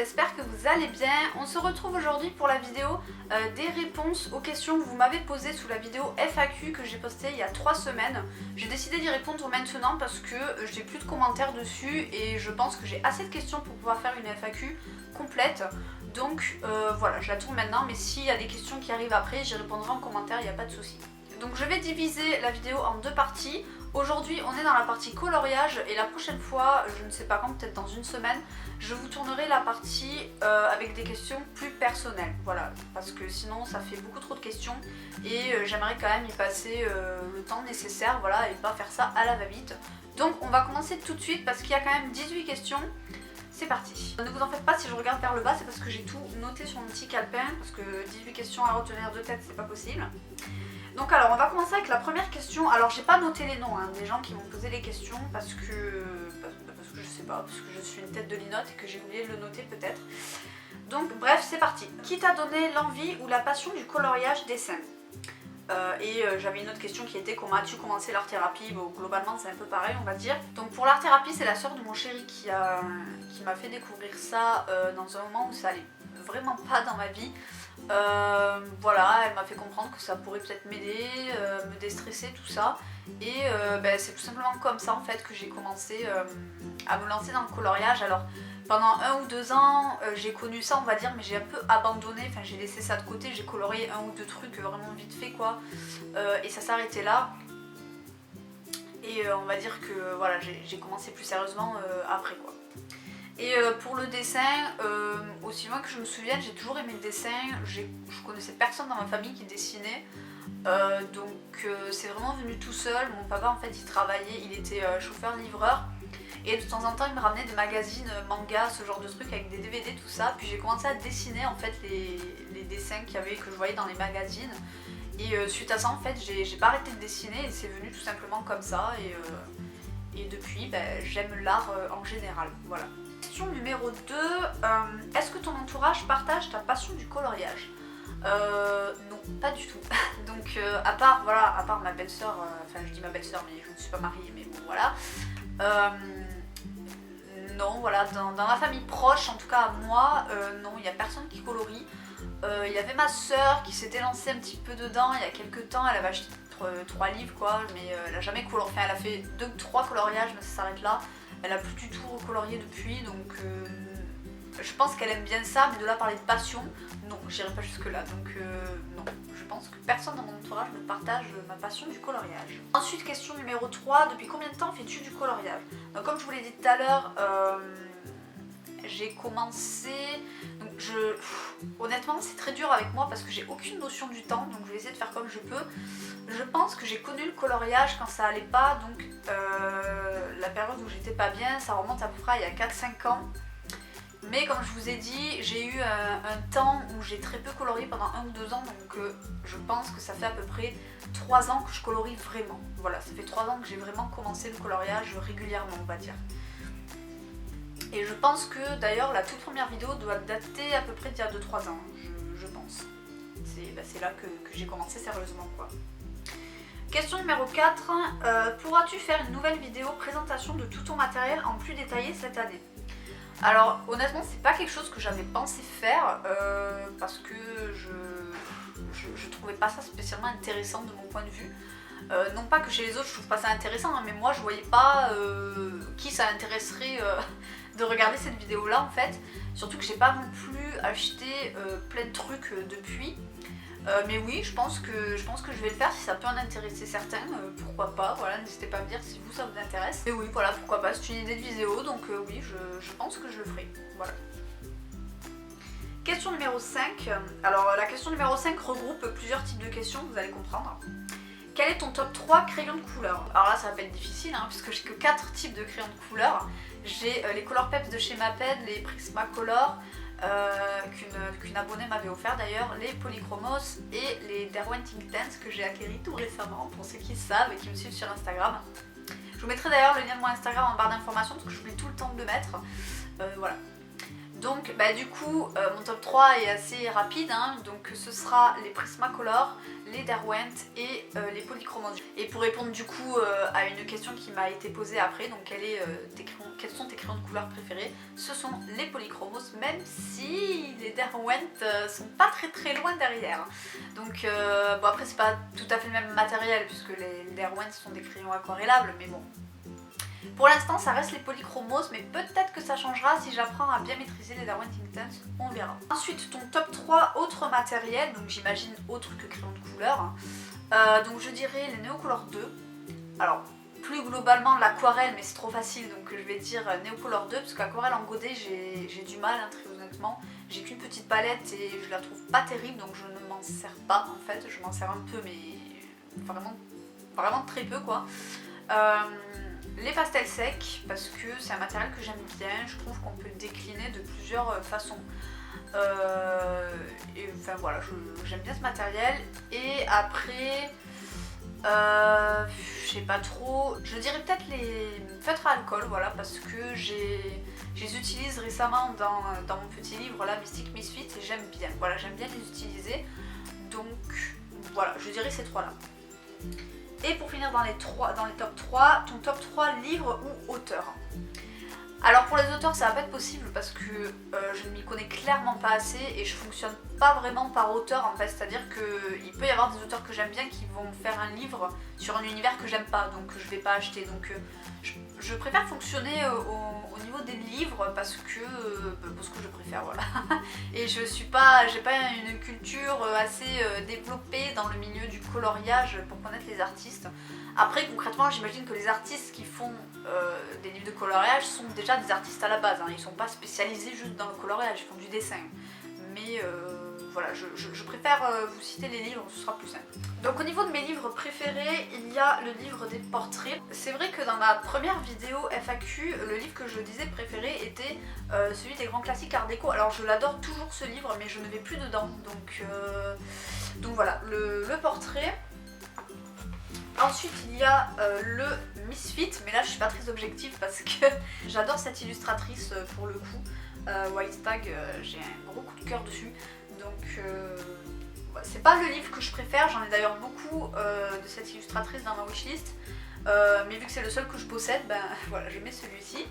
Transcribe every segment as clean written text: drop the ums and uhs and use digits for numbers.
j'espère que vous allez bien. On se retrouve aujourd'hui pour la vidéo des réponses aux questions que vous m'avez posées sous la vidéo FAQ que j'ai postée il y a 3 semaines. J'ai décidé d'y répondre maintenant parce que j'ai plus de commentaires dessus et je pense que j'ai assez de questions pour pouvoir faire une FAQ complète. Donc voilà, je la tourne maintenant, mais s'il y a des questions qui arrivent après, j'y répondrai en commentaire, il n'y a pas de souci. Donc je vais diviser la vidéo en 2 parties. Aujourd'hui on est dans la partie coloriage et la prochaine fois, je ne sais pas quand, peut-être dans une semaine, je vous tournerai la partie avec des questions plus personnelles. Voilà, parce que sinon ça fait beaucoup trop de questions et j'aimerais quand même y passer le temps nécessaire, voilà, et pas faire ça à la va-vite. Donc on va commencer tout de suite parce qu'il y a quand même 18 questions. C'est parti. Ne vous en faites pas si je regarde vers le bas, c'est parce que j'ai tout noté sur mon petit calepin, parce que 18 questions à retenir de tête, c'est pas possible. Donc alors on va commencer avec la première question. Alors j'ai pas noté les noms des gens qui m'ont posé les questions parce que je sais pas, parce que je suis une tête de linotte et que j'ai oublié de le noter peut-être. Donc bref, c'est parti. Qui t'a donné l'envie ou la passion du coloriage dessin? J'avais une autre question qui était comment as-tu commencé l'art thérapie? Bon, globalement c'est un peu pareil on va dire. Donc pour l'art thérapie, c'est la sœur de mon chéri qui m'a fait découvrir ça dans un moment où ça allait vraiment pas dans ma vie. Voilà, elle m'a fait comprendre que ça pourrait peut-être m'aider, me déstresser, tout ça. Et c'est tout simplement comme ça en fait que j'ai commencé à me lancer dans le coloriage. Alors pendant 1 ou 2 ans j'ai connu ça on va dire, mais j'ai un peu abandonné, enfin j'ai laissé ça de côté, j'ai colorié 1 ou 2 trucs vraiment vite fait quoi, et ça s'arrêtait là. Et on va dire que voilà, j'ai commencé plus sérieusement après quoi. Et pour le dessin, aussi loin que je me souvienne, j'ai toujours aimé le dessin. Je connaissais personne dans ma famille qui dessinait, donc c'est vraiment venu tout seul. Mon papa en fait il travaillait, il était chauffeur-livreur et de temps en temps il me ramenait des magazines manga, ce genre de trucs avec des DVD, tout ça. Puis j'ai commencé à dessiner en fait les dessins qu'il y avait, que je voyais dans les magazines. Et suite à ça en fait j'ai pas arrêté de dessiner et c'est venu tout simplement comme ça. Et depuis j'aime l'art en général, voilà. Question numéro 2, est-ce que ton entourage partage ta passion du coloriage? Non, pas du tout. Donc à part ma belle-sœur, enfin je dis ma belle-sœur mais je ne suis pas mariée, mais bon voilà. Non, voilà, dans ma famille proche, en tout cas à moi, non, il n'y a personne qui colorie. Il y avait ma sœur qui s'était lancée un petit peu dedans il y a quelques temps, elle avait acheté 3 livres quoi, mais elle a jamais colorié, enfin elle a fait 2-3 coloriages mais ça s'arrête là. Elle a plus du tout recolorié depuis, donc je pense qu'elle aime bien ça, mais de là parler de passion, non, j'irai pas jusque là, donc non, je pense que personne dans mon entourage ne partage ma passion du coloriage. Ensuite, question numéro 3, depuis combien de temps fais-tu du coloriage? Donc comme je vous l'ai dit tout à l'heure, j'ai commencé, donc honnêtement c'est très dur avec moi parce que j'ai aucune notion du temps, donc je vais essayer de faire comme je peux. Je pense que j'ai connu le coloriage quand ça allait pas, donc la période où j'étais pas bien, ça remonte à peu près il y a 4-5 ans. Mais comme je vous ai dit, j'ai eu un temps où j'ai très peu colorié pendant 1 ou 2 ans, donc je pense que ça fait à peu près 3 ans que je colorie vraiment. Voilà, ça fait 3 ans que j'ai vraiment commencé le coloriage régulièrement on va dire. Et je pense que d'ailleurs la toute première vidéo doit dater à peu près d'il y a 2-3 ans, je pense. C'est là que j'ai commencé sérieusement quoi. Question numéro 4, pourras-tu faire une nouvelle vidéo présentation de tout ton matériel en plus détaillé cette année? Alors honnêtement c'est pas quelque chose que j'avais pensé faire parce que je trouvais pas ça spécialement intéressant de mon point de vue. Non pas que chez les autres je trouve pas ça intéressant, hein, mais moi je voyais pas qui ça intéresserait de regarder cette vidéo là en fait. Surtout que j'ai pas non plus acheté plein de trucs depuis. Mais oui, je pense que je vais le faire si ça peut en intéresser certains, pourquoi pas, voilà, n'hésitez pas à me dire si vous ça vous intéresse. Et oui, voilà, pourquoi pas, c'est une idée de vidéo, donc oui, je pense que je le ferai, voilà. Question numéro 5, alors la question numéro 5 regroupe plusieurs types de questions, vous allez comprendre. Quel est ton top 3 crayons de couleur? Alors là ça va être difficile, hein, puisque j'ai que 4 types de crayons de couleur. J'ai les Colourpeps de chez Maped, les Prismacolor, qu'une abonnée m'avait offert d'ailleurs, les Polychromos et les Derwent Inktense que j'ai acquéris tout récemment pour ceux qui savent et qui me suivent sur Instagram. Je vous mettrai d'ailleurs le lien de mon Instagram en barre d'informations parce que j'oublie tout le temps de le mettre. Voilà. Donc du coup mon top 3 est assez rapide, hein, donc ce sera les Prismacolor, les Derwent et les Polychromos. Et pour répondre du coup à une question qui m'a été posée après, donc quels sont tes crayons de couleur préférés, ce sont les Polychromos, même si les Derwent sont pas très loin derrière. Donc bon, après c'est pas tout à fait le même matériel puisque les Derwent sont des crayons aquarellables, mais bon. Pour l'instant ça reste les Polychromos, mais peut-être que ça changera si j'apprends à bien maîtriser les Derwent Intense, on verra. Ensuite ton top 3 autres matériels, donc j'imagine autres que crayons de couleur. Donc je dirais les Neocolor 2. Alors plus globalement l'aquarelle, mais c'est trop facile donc je vais dire Neocolor 2 parce qu'aquarelle en godet j'ai du mal, hein, très honnêtement. J'ai qu'une petite palette et je la trouve pas terrible donc je ne m'en sers pas en fait. Je m'en sers un peu mais vraiment très peu quoi. Les pastels secs parce que c'est un matériel que j'aime bien, je trouve qu'on peut le décliner de plusieurs façons. Et enfin voilà, j'aime bien ce matériel. Et après, je sais pas trop, je dirais peut-être les feutres à alcool, voilà, parce que je les utilise récemment dans mon petit livre là, Mystic Misfit, et j'aime bien, voilà, j'aime bien les utiliser. Donc voilà, je dirais ces trois là. Et pour finir dans les top 3, ton top 3 livres ou auteurs. Alors pour les auteurs ça va pas être possible parce que je ne m'y connais clairement pas assez et je fonctionne pas vraiment par auteur en fait, c'est-à-dire qu'il peut y avoir des auteurs que j'aime bien qui vont faire un livre sur un univers que j'aime pas, donc je vais pas acheter. Donc je préfère fonctionner au niveau des livres parce que je préfère, voilà. Et j'ai pas une culture assez développée dans le milieu du coloriage pour connaître les artistes. Après concrètement j'imagine que les artistes qui font des livres de coloriage sont déjà des artistes à la base, hein. Ils sont pas spécialisés juste dans le coloriage, ils font du dessin. Mais voilà, je préfère vous citer les livres, ce sera plus simple. Donc au niveau de mes livres préférés, il y a le livre des portraits. C'est vrai que dans ma première vidéo FAQ, le livre que je disais préféré était celui des grands classiques art déco. Alors je l'adore toujours ce livre, mais je ne vais plus dedans. Donc voilà, le portrait. Ensuite il y a le Misfit, mais là je suis pas très objective parce que j'adore cette illustratrice pour le coup. White Stag, j'ai un gros coup de cœur dessus. Donc c'est pas le livre que je préfère, j'en ai d'ailleurs beaucoup de cette illustratrice dans ma wishlist. Mais vu que c'est le seul que je possède, ben voilà, je mets celui-ci.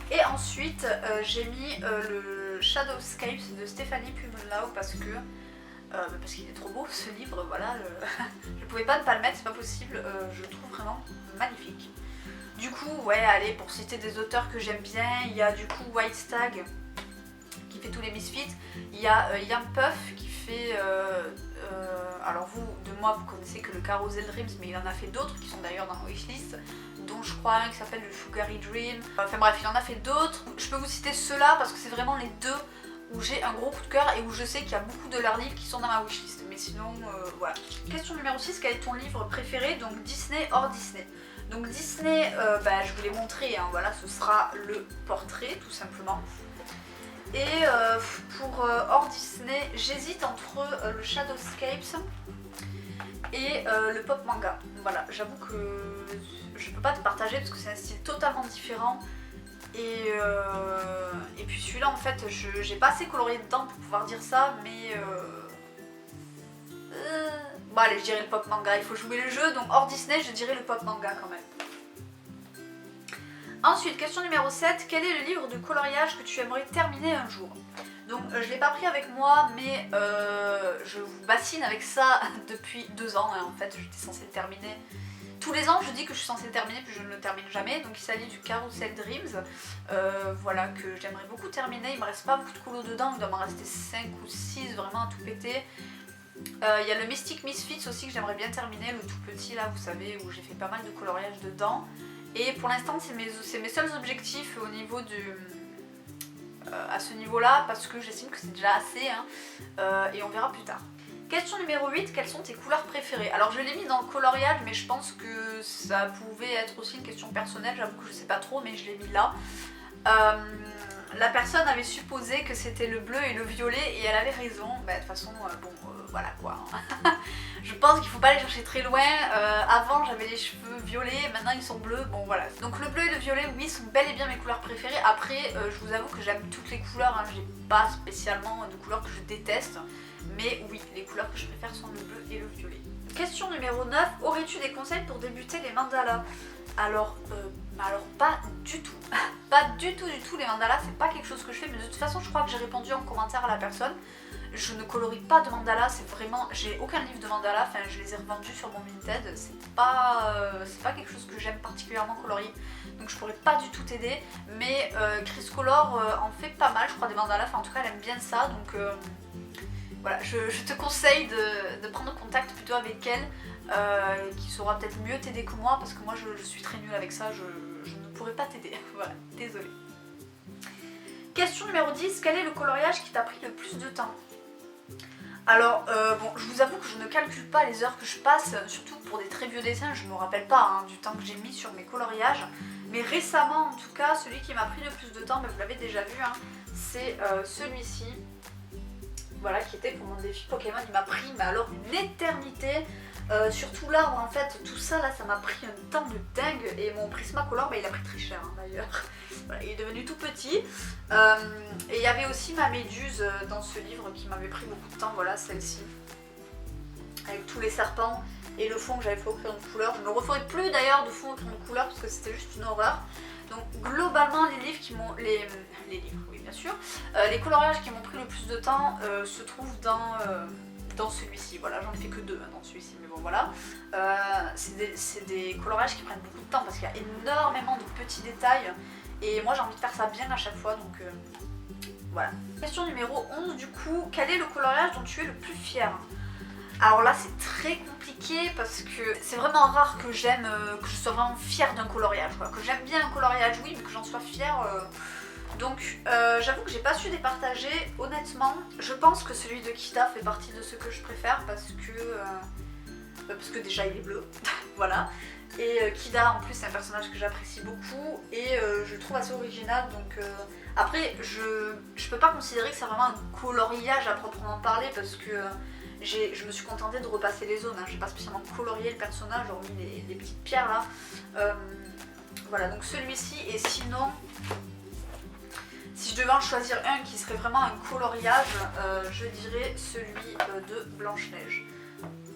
Et ensuite j'ai mis le Shadowscapes de Stéphanie Pumenlau parce qu'il est trop beau ce livre, voilà, je pouvais pas ne pas le mettre, c'est pas possible, je le trouve vraiment magnifique. Du coup, ouais, allez, pour citer des auteurs que j'aime bien, il y a du coup White Stag qui fait tous les Misfits, il y a Yam Puff qui fait, alors vous, de moi, vous connaissez que le Carousel Dreams, mais il en a fait d'autres qui sont d'ailleurs dans ma wishlist, dont je crois un qui s'appelle le Sugary Dream, enfin bref, il en a fait d'autres. Je peux vous citer ceux-là parce que c'est vraiment les deux où j'ai un gros coup de cœur et où je sais qu'il y a beaucoup de leurs livres qui sont dans ma wishlist. Mais sinon, voilà. Question numéro 6, quel est ton livre préféré? Donc Disney, hors Disney. Donc Disney, je vous l'ai montré, hein, voilà, ce sera le portrait, tout simplement. Et pour hors Disney, j'hésite entre le Shadowscapes et le pop manga. Voilà, j'avoue que je peux pas te partager parce que c'est un style totalement différent. Et puis celui-là en fait j'ai pas assez colorié dedans pour pouvoir dire ça, mais bon allez, je dirais le pop manga, il faut jouer le jeu, donc hors Disney je dirais le pop manga quand même. Ensuite, question numéro 7, quel est le livre de coloriage que tu aimerais terminer un jour? Donc je l'ai pas pris avec moi, mais je vous bassine avec ça depuis 2 ans, hein, en fait j'étais censée le terminer. Tous les ans je dis que je suis censée le terminer puis je ne le termine jamais, donc il s'agit du Carousel Dreams, voilà, que j'aimerais beaucoup terminer. Il me reste pas beaucoup de colos dedans, il doit m'en rester 5 ou 6 vraiment à tout péter. Il y a le Mystic Misfits aussi que j'aimerais bien terminer, le tout petit là vous savez, où j'ai fait pas mal de coloriage dedans. Et pour l'instant c'est mes seuls objectifs au niveau à ce niveau là, parce que j'estime que c'est déjà assez, hein, et on verra plus tard. Question numéro 8, quelles sont tes couleurs préférées? Alors je l'ai mis dans le coloriage, mais je pense que ça pouvait être aussi une question personnelle, j'avoue que je sais pas trop, mais je l'ai mis là. La personne avait supposé que c'était le bleu et le violet, et elle avait raison. Bah, de toute façon, voilà quoi. Je pense qu'il faut pas aller chercher très loin. Avant j'avais les cheveux violets, maintenant ils sont bleus, bon voilà. Donc le bleu et le violet, oui, sont bel et bien mes couleurs préférées. Après je vous avoue que j'aime toutes les couleurs, hein. J'ai pas spécialement de couleurs que je déteste. Mais oui, les couleurs que je préfère sont le bleu et le violet. Question numéro 9, aurais-tu des conseils pour débuter les mandalas? Alors pas du tout. Pas du tout les mandalas, c'est pas quelque chose que je fais, mais de toute façon je crois que j'ai répondu en commentaire à la personne. Je ne colorie pas de mandalas, c'est vraiment, j'ai aucun livre de mandalas, enfin je les ai revendus sur mon Vinted, c'est pas quelque chose que j'aime particulièrement colorier, donc je pourrais pas du tout t'aider, mais Chris Color en fait pas mal, je crois, des mandalas, enfin en tout cas elle aime bien ça, donc voilà, je te conseille de prendre contact plutôt avec elle, qui saura peut-être mieux t'aider que moi, parce que moi je suis très nulle avec ça, je ne pourrais pas t'aider, voilà, désolée. Question numéro 10, quel est le coloriage qui t'a pris le plus de temps? Alors, bon, je vous avoue que je ne calcule pas les heures que je passe, surtout pour des très vieux dessins, je ne me rappelle pas du temps que j'ai mis sur mes coloriages, mais récemment en tout cas, celui qui m'a pris le plus de temps, vous l'avez déjà vu, c'est celui-ci. Voilà, qui était pour mon défi Pokémon, il m'a pris mais alors une éternité, surtout l'arbre en fait, tout ça là, ça m'a pris un temps de dingue, et mon Prismacolor, bah, il a pris très cher d'ailleurs, voilà, il est devenu tout petit, et il y avait aussi ma méduse dans ce livre qui m'avait pris beaucoup de temps, voilà celle-ci, avec tous les serpents et le fond que j'avais fait au crayon de couleur. Je ne me referai plus d'ailleurs de fond au crayon de couleur parce que c'était juste une horreur. Donc globalement les livres qui m'ont... Les livres, oui bien sûr. Les coloriages qui m'ont pris le plus de temps se trouvent dans celui-ci. Voilà, j'en ai fait que deux dans celui-ci, mais bon voilà. C'est des coloriages qui prennent beaucoup de temps parce qu'il y a énormément de petits détails. Et moi j'ai envie de faire ça bien à chaque fois, donc voilà. Question numéro 11 du coup, quel est le coloriage dont tu es le plus fier? Alors là c'est très compliqué parce que c'est vraiment rare que j'aime, que je sois vraiment fière d'un coloriage, quoi. Que j'aime bien un coloriage, oui, mais que j'en sois fière. Donc j'avoue que j'ai pas su départager, honnêtement. Je pense que celui de Kida fait partie de ceux que je préfère parce que déjà il est bleu, voilà. Et Kida en plus c'est un personnage que j'apprécie beaucoup et je le trouve assez original, donc après je peux pas considérer que c'est vraiment un coloriage à proprement parler parce que je me suis contentée de repasser les zones, j'ai pas spécialement colorié le personnage hormis les petites pierres là. Voilà, donc celui-ci, et sinon si je devais en choisir un qui serait vraiment un coloriage, je dirais celui de Blanche-Neige.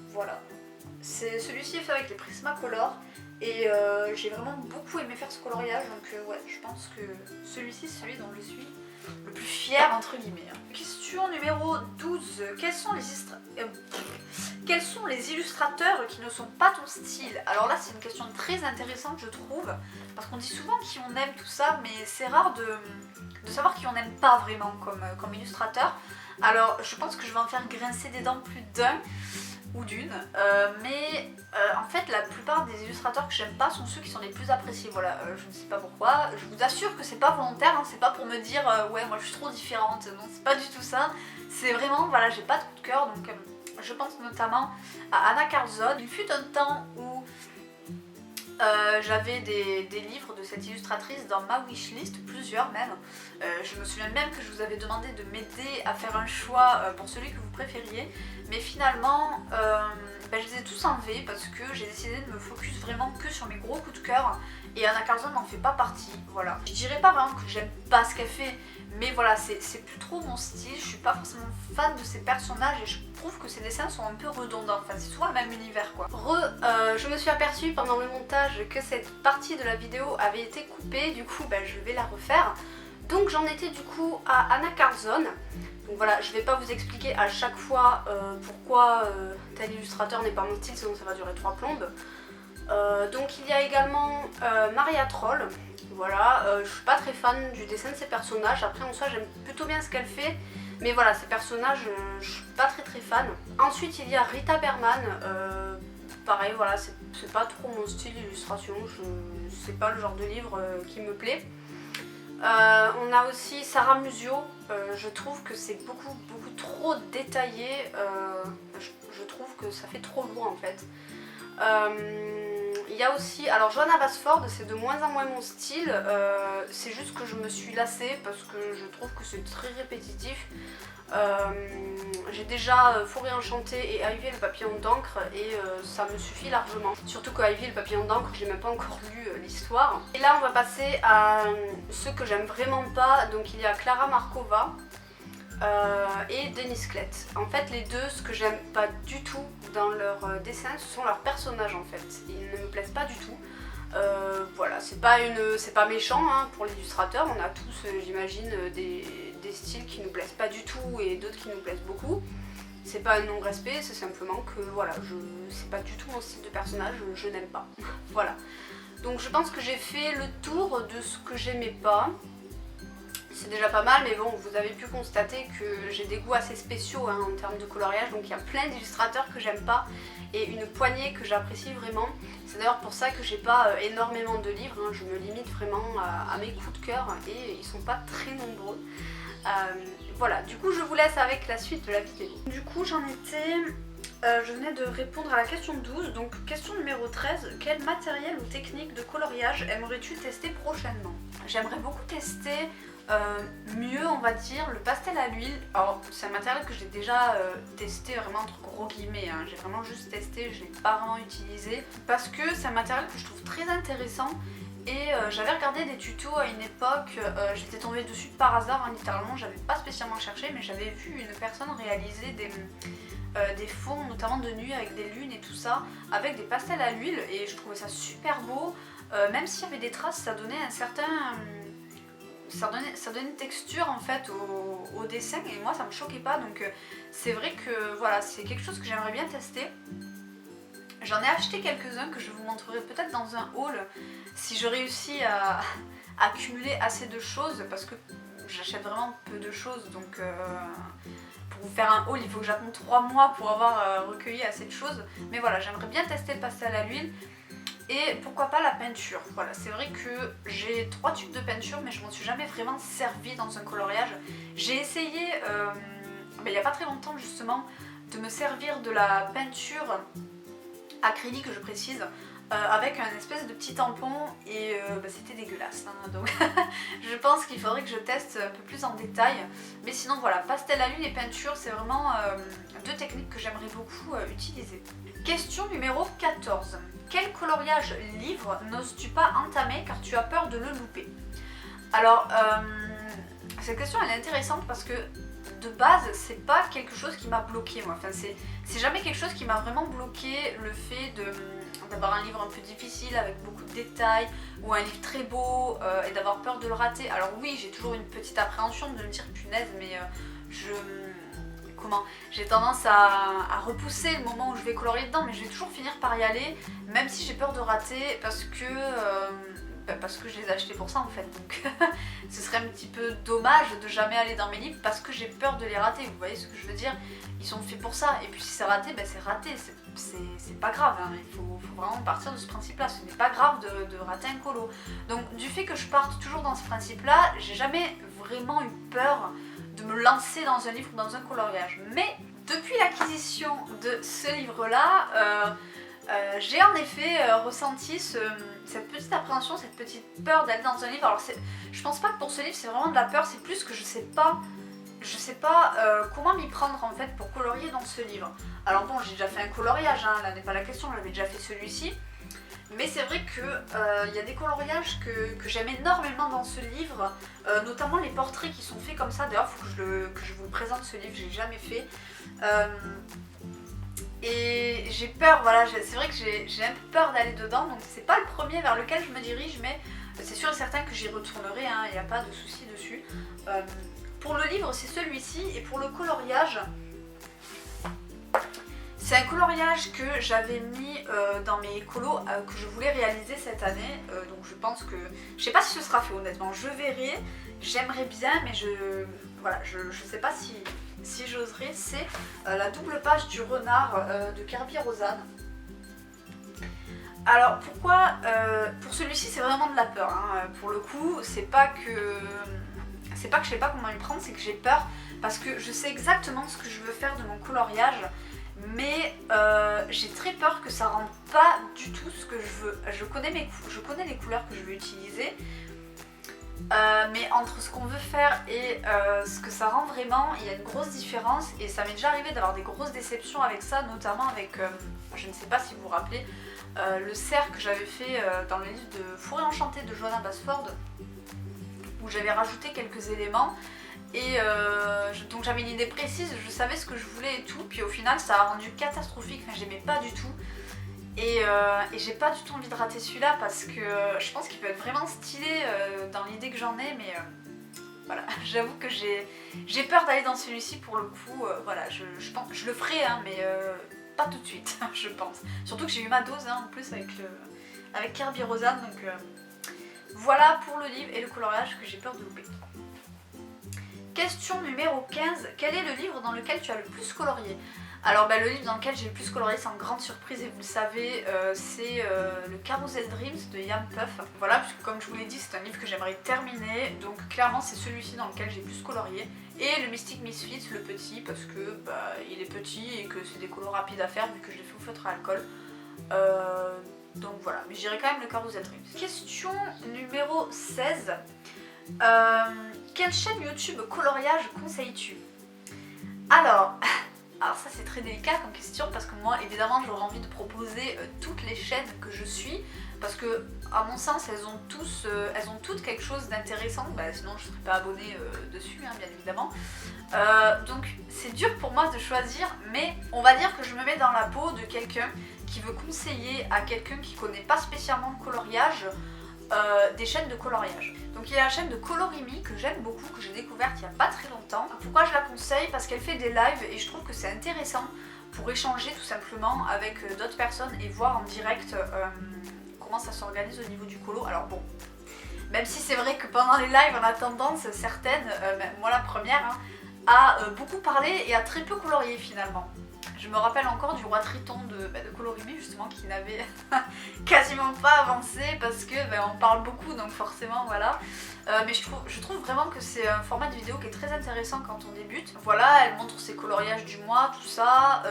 Voilà. Celui-ci est fait avec les Prismacolor et j'ai vraiment beaucoup aimé faire ce coloriage, donc ouais, je pense que celui-ci c'est celui dont je suis le plus fière entre guillemets. Question numéro 12. Quels sont les illustrateurs qui ne sont pas ton style? Alors là c'est une question très intéressante je trouve, parce qu'on dit souvent qui on aime tout ça, mais c'est rare de savoir qui on n'aime pas vraiment comme illustrateur. Alors je pense que je vais en faire grincer des dents plus d'un ou d'une, mais en fait la plupart des illustrateurs que j'aime pas sont ceux qui sont les plus appréciés, voilà, je ne sais pas pourquoi, je vous assure que c'est pas volontaire, c'est pas pour me dire ouais moi je suis trop différente, non c'est pas du tout ça, c'est vraiment, voilà, j'ai pas de coup de cœur, donc je pense notamment à Anna Carlzon. Il fut un temps où j'avais des livres de cette illustratrice dans ma wishlist, plusieurs même. Je me souviens même que je vous avais demandé de m'aider à faire un choix pour celui que vous préfériez. Mais finalement, je les ai tous enlevés parce que j'ai décidé de me focus vraiment que sur mes gros coups de cœur. Et Anna Carlzon n'en fait pas partie, voilà. Je dirais pas vraiment que j'aime pas ce qu'elle fait, mais voilà, c'est plus trop mon style, je suis pas forcément fan de ses personnages et je trouve que ses dessins sont un peu redondants, enfin c'est souvent le même univers quoi. Je me suis aperçue pendant le montage que cette partie de la vidéo avait été coupée, du coup je vais la refaire. Donc j'en étais du coup à Anna Carlzon. Donc voilà, je vais pas vous expliquer à chaque fois pourquoi tel illustrateur n'est pas mon style, sinon ça va durer 3 plombes. Donc il y a également Maria Troll. Voilà, je suis pas très fan du dessin de ses personnages, après en soi j'aime plutôt bien ce qu'elle fait, mais voilà, ces personnages je suis pas très fan. Ensuite il y a Rita Berman, pareil voilà, c'est pas trop mon style d'illustration, c'est pas le genre de livre qui me plaît. On a aussi Sarah Musio, je trouve que c'est beaucoup trop détaillé, je trouve que ça fait trop lourd en fait. Il y a aussi, alors Johanna Basford, c'est de moins en moins mon style, c'est juste que je me suis lassée parce que je trouve que c'est très répétitif. J'ai déjà Forêt Enchantée et Ivy et le papillon d'encre et ça me suffit largement. Surtout que Ivy et le papillon d'encre, j'ai même pas encore lu l'histoire. Et là on va passer à ceux que j'aime vraiment pas, donc il y a Clara Markova et Denise Klett. En fait les deux, ce que j'aime pas du tout dans leurs dessins, ce sont leurs personnages en fait. Ils ne me plaisent pas du tout. Voilà, c'est pas méchant hein, pour l'illustrateur, on a tous j'imagine des styles qui nous plaisent pas du tout et d'autres qui nous plaisent beaucoup. C'est pas un non-respect, c'est simplement que voilà, c'est pas du tout mon style de personnage, je n'aime pas. Voilà. Donc je pense que j'ai fait le tour de ce que j'aimais pas. C'est déjà pas mal, mais bon, vous avez pu constater que j'ai des goûts assez spéciaux hein, en termes de coloriage, donc il y a plein d'illustrateurs que j'aime pas et une poignée que j'apprécie vraiment. C'est d'ailleurs pour ça que j'ai pas énormément de livres, hein. Je me limite vraiment à mes coups de cœur et ils sont pas très nombreux. Voilà, du coup je vous laisse avec la suite de la vidéo. Du coup j'en étais... je venais de répondre à la question 12, donc question numéro 13. Quel matériel ou technique de coloriage aimerais-tu tester prochainement? J'aimerais beaucoup tester mieux, on va dire, le pastel à l'huile. Alors c'est un matériel que j'ai déjà testé vraiment entre gros guillemets, hein. J'ai vraiment juste testé, je l'ai pas vraiment utilisé parce que c'est un matériel que je trouve très intéressant. Et j'avais regardé des tutos à une époque, j'étais tombée dessus par hasard, hein, littéralement, j'avais pas spécialement cherché, mais j'avais vu une personne réaliser des fonds, notamment de nuit avec des lunes et tout ça, avec des pastels à l'huile, et je trouvais ça super beau, même s'il y avait des traces, ça donnait un certain... ça donnait une texture en fait au dessin, et moi ça me choquait pas, donc c'est vrai que voilà, c'est quelque chose que j'aimerais bien tester. J'en ai acheté quelques-uns que je vous montrerai peut-être dans un haul si je réussis à accumuler assez de choses, parce que j'achète vraiment peu de choses, donc pour vous faire un haul il faut que j'attende 3 mois pour avoir recueilli assez de choses. Mais voilà, j'aimerais bien tester le pastel à l'huile et pourquoi pas la peinture. Voilà, c'est vrai que j'ai 3 tubes de peinture mais je m'en suis jamais vraiment servi dans un coloriage. J'ai essayé il n'y a pas très longtemps justement de me servir de la peinture acrylique, je précise, avec un espèce de petit tampon et c'était dégueulasse, hein, donc je pense qu'il faudrait que je teste un peu plus en détail. Mais sinon voilà, pastel à l'huile et peinture, c'est vraiment deux techniques que j'aimerais beaucoup utiliser. Question numéro 14. Quel coloriage livre n'oses-tu pas entamer car tu as peur de le louper? Alors cette question elle est intéressante parce que de base c'est pas quelque chose qui m'a bloqué moi, enfin c'est jamais quelque chose qui m'a vraiment bloqué, le fait d'avoir un livre un peu difficile avec beaucoup de détails ou un livre très beau et d'avoir peur de le rater. Alors oui, j'ai toujours une petite appréhension de me dire punaise, mais j'ai tendance à repousser le moment où je vais colorier dedans, mais je vais toujours finir par y aller même si j'ai peur de rater parce que je les ai achetés pour ça en fait, donc ce serait un petit peu dommage de jamais aller dans mes livres parce que j'ai peur de les rater, vous voyez ce que je veux dire? Ils sont faits pour ça, et puis si c'est raté, c'est raté, c'est pas grave, hein. Il faut vraiment partir de ce principe là, ce n'est pas grave de rater un colo. Donc du fait que je parte toujours dans ce principe là, j'ai jamais vraiment eu peur de me lancer dans un livre ou dans un coloriage. Mais depuis l'acquisition de ce livre là, j'ai en effet ressenti cette petite appréhension, cette petite peur d'aller dans un livre. Alors je pense pas que pour ce livre c'est vraiment de la peur, c'est plus que je sais pas comment m'y prendre en fait pour colorier dans ce livre. Alors bon, j'ai déjà fait un coloriage, hein, là n'est pas la question, j'avais déjà fait celui-ci. Mais c'est vrai qu'il y a des coloriages que j'aime énormément dans ce livre, notamment les portraits qui sont faits comme ça. D'ailleurs il faut que je vous présente ce livre, je l'ai jamais fait. Et j'ai peur, voilà, c'est vrai que j'ai un peu peur d'aller dedans, donc c'est pas le premier vers lequel je me dirige, mais c'est sûr et certain que j'y retournerai, hein, il n'y a pas de souci dessus. Pour le livre c'est celui-ci, et pour le coloriage, c'est un coloriage que j'avais mis dans mes colos que je voulais réaliser cette année, donc je pense que, je sais pas si ce sera fait honnêtement, je verrai, j'aimerais bien, mais je sais pas si j'oserais. C'est la double page du renard de Kerby Rosanne. Alors pourquoi pour celui-ci c'est vraiment de la peur, hein. Pour le coup c'est pas que je sais pas comment m'y prendre, c'est que j'ai peur parce que je sais exactement ce que je veux faire de mon coloriage, mais j'ai très peur que ça rende pas du tout ce que je veux. Je connais les couleurs que je veux utiliser, mais entre ce qu'on veut faire et ce que ça rend vraiment, il y a une grosse différence et ça m'est déjà arrivé d'avoir des grosses déceptions avec ça, notamment avec, je ne sais pas si vous vous rappelez, le cerf que j'avais fait dans le livre de Forêt enchantée de Johanna Basford, où j'avais rajouté quelques éléments et donc j'avais une idée précise, je savais ce que je voulais et tout, puis au final ça a rendu catastrophique, enfin j'aimais pas du tout. Et j'ai pas du tout envie de rater celui-là parce que je pense qu'il peut être vraiment stylé dans l'idée que j'en ai, mais voilà, j'avoue que j'ai peur d'aller dans celui-ci pour le coup. Voilà, je pense que je le ferai, hein, mais pas tout de suite, je pense. Surtout que j'ai eu ma dose hein, en plus avec Kirby Rosanne, donc voilà pour le livre et le coloriage que j'ai peur de louper. Question numéro 15, quel est le livre dans lequel tu as le plus colorié? Alors le livre dans lequel j'ai le plus colorié sans grande surprise et vous le savez, c'est le Carousel Dreams de Ian Puff. Voilà, puisque comme je vous l'ai dit c'est un livre que j'aimerais terminer, donc clairement c'est celui-ci dans lequel j'ai le plus colorié. Et le Mystic Misfits, le petit, parce que il est petit et que c'est des colos rapides à faire vu que je l'ai fait au feutre à alcool. Donc voilà, mais j'irai quand même le Carousel Dreams. Question numéro 16. Quelle chaîne YouTube coloriage conseilles-tu? Alors ça c'est très délicat comme question parce que moi évidemment j'aurais envie de proposer toutes les chaînes que je suis parce que à mon sens elles ont toutes quelque chose d'intéressant, sinon je ne serais pas abonnée dessus hein, bien évidemment. Donc c'est dur pour moi de choisir, mais on va dire que je me mets dans la peau de quelqu'un qui veut conseiller à quelqu'un qui connaît pas spécialement le coloriage des chaînes de coloriage. Donc il y a la chaîne de Colorimi que j'aime beaucoup, que j'ai découverte il n'y a pas très longtemps. Pourquoi je la conseille? Parce qu'elle fait des lives et je trouve que c'est intéressant pour échanger tout simplement avec d'autres personnes et voir en direct comment ça s'organise au niveau du colo. Alors bon, même si c'est vrai que pendant les lives on a tendance, certaines, moi la première, hein, à beaucoup parler et à très peu colorier finalement. Je me rappelle encore du roi Triton de Colorimi justement qui n'avait quasiment pas avancé parce que on parle beaucoup donc forcément voilà. Mais je trouve vraiment que c'est un format de vidéo qui est très intéressant quand on débute. Voilà, elle montre ses coloriages du mois, tout ça.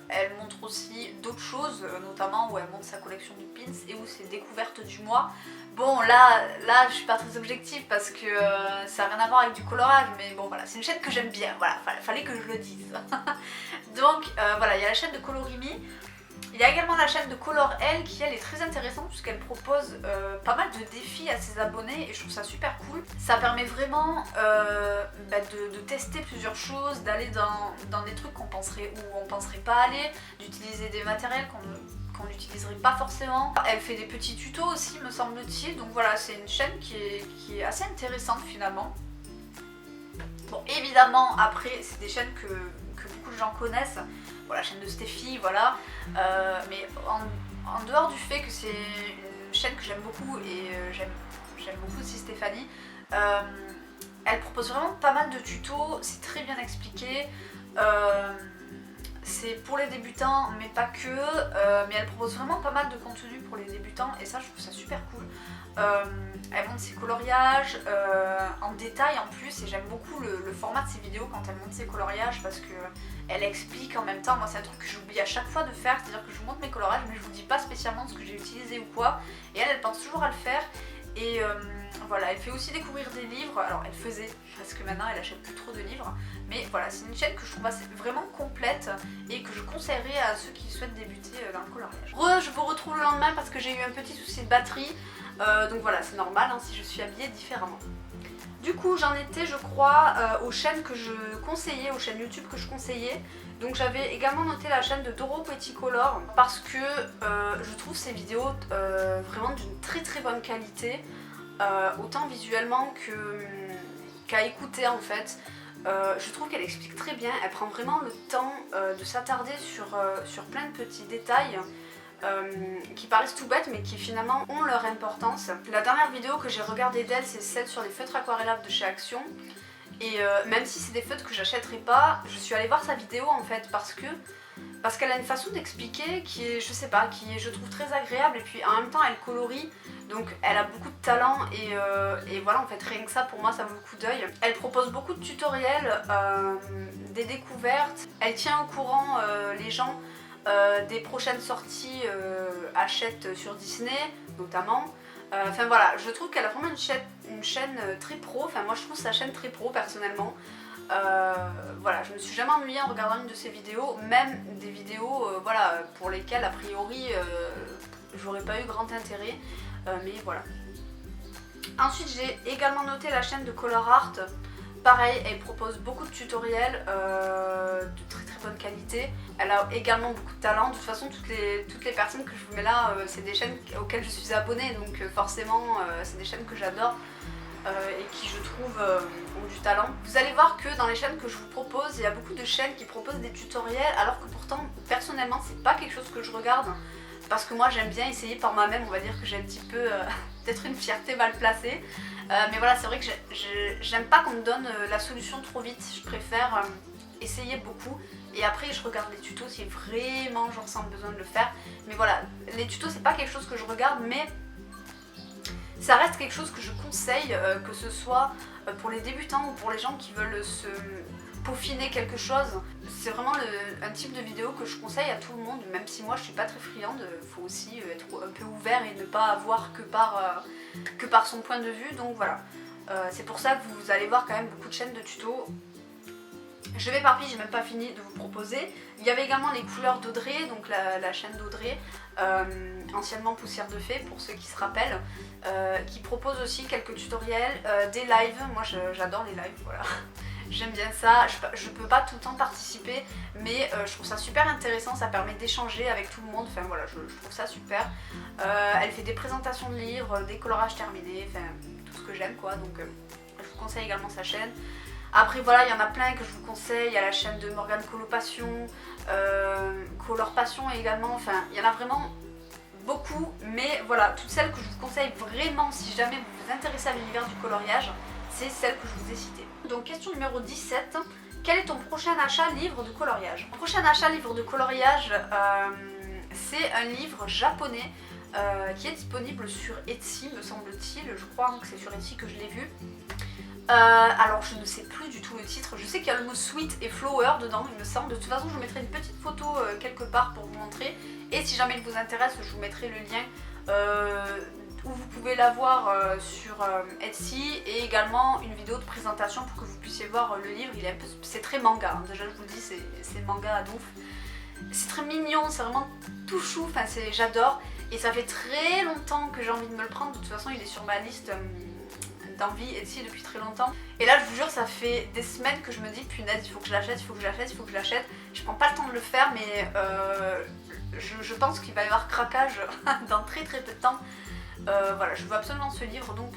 Elle montre aussi d'autres choses, notamment où elle montre sa collection de pins et où ses découvertes du mois. Bon là je suis pas très objective parce que ça n'a rien à voir avec du colorage, mais bon voilà, c'est une chaîne que j'aime bien, voilà, fallait que je le dise. Donc voilà, il y a la chaîne de Colorimi. Il y a également la chaîne de Color Elle qui elle est très intéressante puisqu'elle propose pas mal de défis à ses abonnés et je trouve ça super cool. Ça permet vraiment de tester plusieurs choses, d'aller dans des trucs où on penserait pas aller, d'utiliser des matériels qu'on n'utiliserait pas forcément. Elle fait des petits tutos aussi me semble-t-il, donc voilà, c'est une chaîne qui est assez intéressante finalement. Bon évidemment après c'est des chaînes que beaucoup de gens connaissent. Bon, la chaîne de Steffi, voilà, mais en dehors du fait que c'est une chaîne que j'aime beaucoup et j'aime beaucoup aussi Stéphanie, elle propose vraiment pas mal de tutos, c'est très bien expliqué, c'est pour les débutants mais pas que, mais elle propose vraiment pas mal de contenu pour les débutants et ça je trouve ça super cool. Elle montre ses coloriages en détail en plus et j'aime beaucoup le format de ses vidéos quand elle montre ses coloriages parce que elle explique en même temps. Moi c'est un truc que j'oublie à chaque fois de faire, c'est à dire que je vous montre mes coloriages mais je vous dis pas spécialement ce que j'ai utilisé ou quoi et elle pense toujours à le faire et voilà, elle fait aussi découvrir des livres, alors elle faisait parce que maintenant elle achète plus trop de livres, mais voilà c'est une chaîne que je trouve vraiment complète et que je conseillerais à ceux qui souhaitent débuter dans le coloriage. Je vous retrouve le lendemain parce que j'ai eu un petit souci de batterie. Donc voilà, c'est normal hein, si je suis habillée différemment. Du coup, j'en étais, je crois, aux chaînes que je conseillais, aux chaînes YouTube que je conseillais. Donc j'avais également noté la chaîne de Doro Petitcolor parce que je trouve ses vidéos vraiment d'une très très bonne qualité, autant visuellement qu'à écouter en fait. Je trouve qu'elle explique très bien, elle prend vraiment le temps de s'attarder sur plein de petits détails. Qui paraissent tout bêtes mais qui finalement ont leur importance. La dernière vidéo que j'ai regardée d'elle c'est celle sur les feutres aquarellables de chez Action et même si c'est des feutres que j'achèterai pas, je suis allée voir sa vidéo en fait parce que parce qu'elle a une façon d'expliquer qui est, je sais pas, qui est je trouve très agréable et puis en même temps elle colorie, donc elle a beaucoup de talent et voilà, en fait rien que ça pour moi ça vaut le coup d'œil. Elle propose beaucoup de tutoriels, des découvertes, elle tient au courant les gens des prochaines sorties Hachette sur Disney notamment. Enfin voilà, je trouve qu'elle a vraiment une chaîne très pro, enfin moi je trouve sa chaîne très pro personnellement. Voilà, je me suis jamais ennuyée en regardant une de ses vidéos, même des vidéos voilà, pour lesquelles a priori j'aurais pas eu grand intérêt, mais voilà. Ensuite j'ai également noté la chaîne de Color Art. Pareil, elle propose beaucoup de tutoriels de très très bonne qualité. Elle a également beaucoup de talent. De toute façon, toutes les personnes que je vous mets là, c'est des chaînes auxquelles je suis abonnée, donc forcément c'est des chaînes que j'adore. Et qui je trouve ont du talent. Vous allez voir que dans les chaînes que je vous propose, il y a beaucoup de chaînes qui proposent des tutoriels, alors que pourtant personnellement c'est pas quelque chose que je regarde, parce que moi j'aime bien essayer par moi-même, on va dire que j'ai un petit peu peut-être une fierté mal placée, mais voilà, c'est vrai que j'aime pas qu'on me donne la solution trop vite, je préfère essayer beaucoup et après je regarde les tutos si vraiment j'en ressens besoin de le faire. Mais voilà, les tutos c'est pas quelque chose que je regarde, mais ça reste quelque chose que je conseille, que ce soit pour les débutants ou pour les gens qui veulent se peaufiner quelque chose. C'est vraiment un type de vidéo que je conseille à tout le monde, même si moi je suis pas très friande, il faut aussi être un peu ouvert et ne pas avoir que par son point de vue, donc voilà. C'est pour ça que vous allez voir quand même beaucoup de chaînes de tutos. Je m'éparpille, j'ai même pas fini de vous proposer. Il y avait également les couleurs d'Audrey, donc la chaîne d'Audrey, anciennement Poussière de Fée pour ceux qui se rappellent, qui propose aussi quelques tutoriels, des lives. Moi j'adore les lives, voilà. J'aime bien ça, je peux pas tout le temps participer, mais je trouve ça super intéressant, ça permet d'échanger avec tout le monde, enfin voilà, je trouve ça super. Elle fait des présentations de livres, des colorages terminés, enfin tout ce que j'aime quoi, donc je vous conseille également sa chaîne. Après voilà, il y en a plein que je vous conseille, il y a la chaîne de Morgane Colopassion, Color Passion également, enfin il y en a vraiment beaucoup, mais voilà, toutes celles que je vous conseille vraiment si jamais vous vous intéressez à l'univers du coloriage, c'est celles que je vous ai citées. Donc question numéro 17, quel est ton prochain achat livre de coloriage? Mon prochain achat livre de coloriage, c'est un livre japonais qui est disponible sur Etsy me semble-t-il, je crois que c'est sur Etsy que je l'ai vu. Alors je ne sais plus du tout le titre, je sais qu'il y a le mot sweet et flower dedans il me semble, de toute façon je vous mettrai une petite photo quelque part pour vous montrer, et si jamais il vous intéresse je vous mettrai le lien où vous pouvez l'avoir sur Etsy, et également une vidéo de présentation pour que vous puissiez voir le livre. Il est un peu, c'est très manga, hein. Déjà je vous le dis, c'est manga à donf. C'est très mignon, c'est vraiment tout chou, enfin j'adore, et ça fait très longtemps que j'ai envie de me le prendre. De toute façon il est sur ma liste d'envie Etsy depuis très longtemps, et là je vous jure ça fait des semaines que je me dis punaise il faut que je l'achète, il faut que je l'achète, il faut que je l'achète. Je prends pas le temps de le faire, mais je pense qu'il va y avoir craquage dans très peu de temps. Voilà, je veux absolument ce livre, donc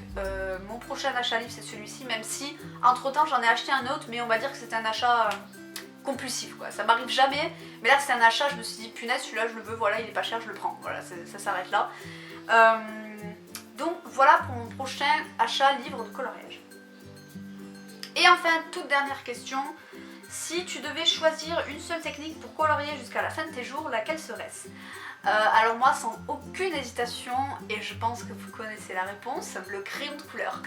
mon prochain achat livre c'est celui-ci, même si entre temps j'en ai acheté un autre, mais on va dire que c'est un achat compulsif quoi, ça m'arrive jamais, mais là c'est un achat, je me suis dit punaise celui-là je le veux, voilà il est pas cher, je le prends, voilà ça s'arrête là. Donc voilà pour mon prochain achat livre de coloriage. Et enfin, toute dernière question, si tu devais choisir une seule technique pour colorier jusqu'à la fin de tes jours, laquelle serait-ce? Alors moi sans aucune hésitation, et je pense que vous connaissez la réponse, le crayon de couleur.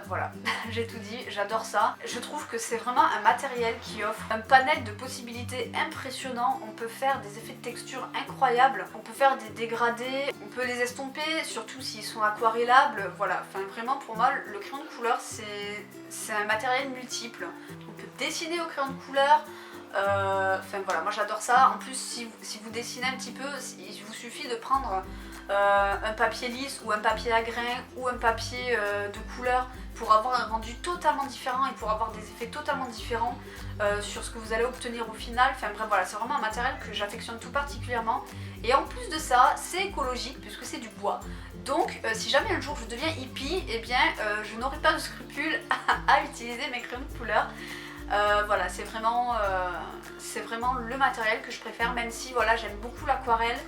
Voilà, j'ai tout dit, j'adore ça. Je trouve que c'est vraiment un matériel qui offre un panel de possibilités impressionnant. On peut faire des effets de texture incroyables, on peut faire des dégradés, on peut les estomper, surtout s'ils sont aquarellables. Voilà, enfin vraiment pour moi le crayon de couleur c'est un matériel multiple. On peut dessiner au crayon de couleur. Enfin voilà, moi j'adore ça. En plus si vous dessinez un petit peu, il vous suffit de prendre un papier lisse ou un papier à grains ou un papier de couleur pour avoir un rendu totalement différent et pour avoir des effets totalement différents sur ce que vous allez obtenir au final. Enfin bref voilà, c'est vraiment un matériel que j'affectionne tout particulièrement, et en plus de ça c'est écologique puisque c'est du bois. Donc si jamais un jour je deviens hippie, eh bien je n'aurai pas de scrupule à utiliser mes crayons de couleur. Voilà, c'est vraiment le matériel que je préfère, même si voilà j'aime beaucoup l'aquarelle.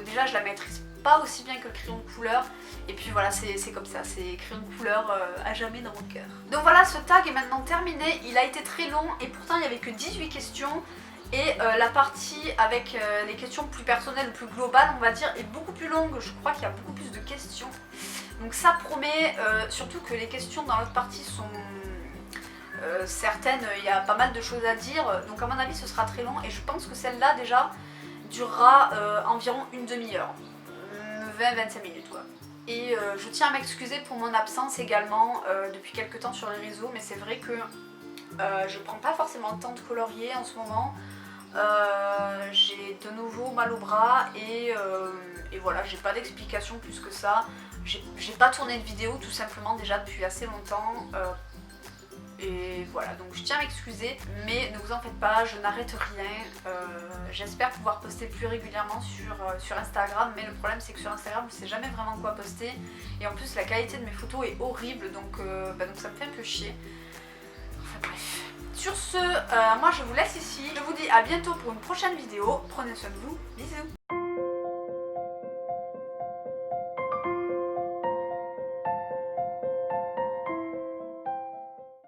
Déjà je la maîtrise pas aussi bien que le crayon de couleur, et puis voilà c'est comme ça, c'est crayon de couleur à jamais dans mon cœur. Donc voilà, ce tag est maintenant terminé, il a été très long et pourtant il n'y avait que 18 questions. Et la partie avec les questions plus personnelles, plus globales on va dire, est beaucoup plus longue. Je crois qu'il y a beaucoup plus de questions. Donc ça promet, surtout que les questions dans l'autre partie sont certaines, il y a pas mal de choses à dire. Donc à mon avis ce sera très long et je pense que celle-là déjà durera environ une demi-heure. 20-25 minutes quoi. Et je tiens à m'excuser pour mon absence également depuis quelques temps sur les réseaux, mais c'est vrai que je prends pas forcément le temps de colorier en ce moment. J'ai de nouveau mal au bras et voilà, j'ai pas d'explication plus que ça. J'ai pas tourné de vidéo tout simplement déjà depuis assez longtemps. Et voilà, donc je tiens à m'excuser, mais ne vous en faites pas, je n'arrête rien. J'espère pouvoir poster plus régulièrement sur Instagram, mais le problème c'est que sur Instagram je sais jamais vraiment quoi poster. Et en plus la qualité de mes photos est horrible, donc ça me fait un peu chier. Enfin bref. Sur ce, moi je vous laisse ici. Je vous dis à bientôt pour une prochaine vidéo. Prenez soin de vous. Bisous.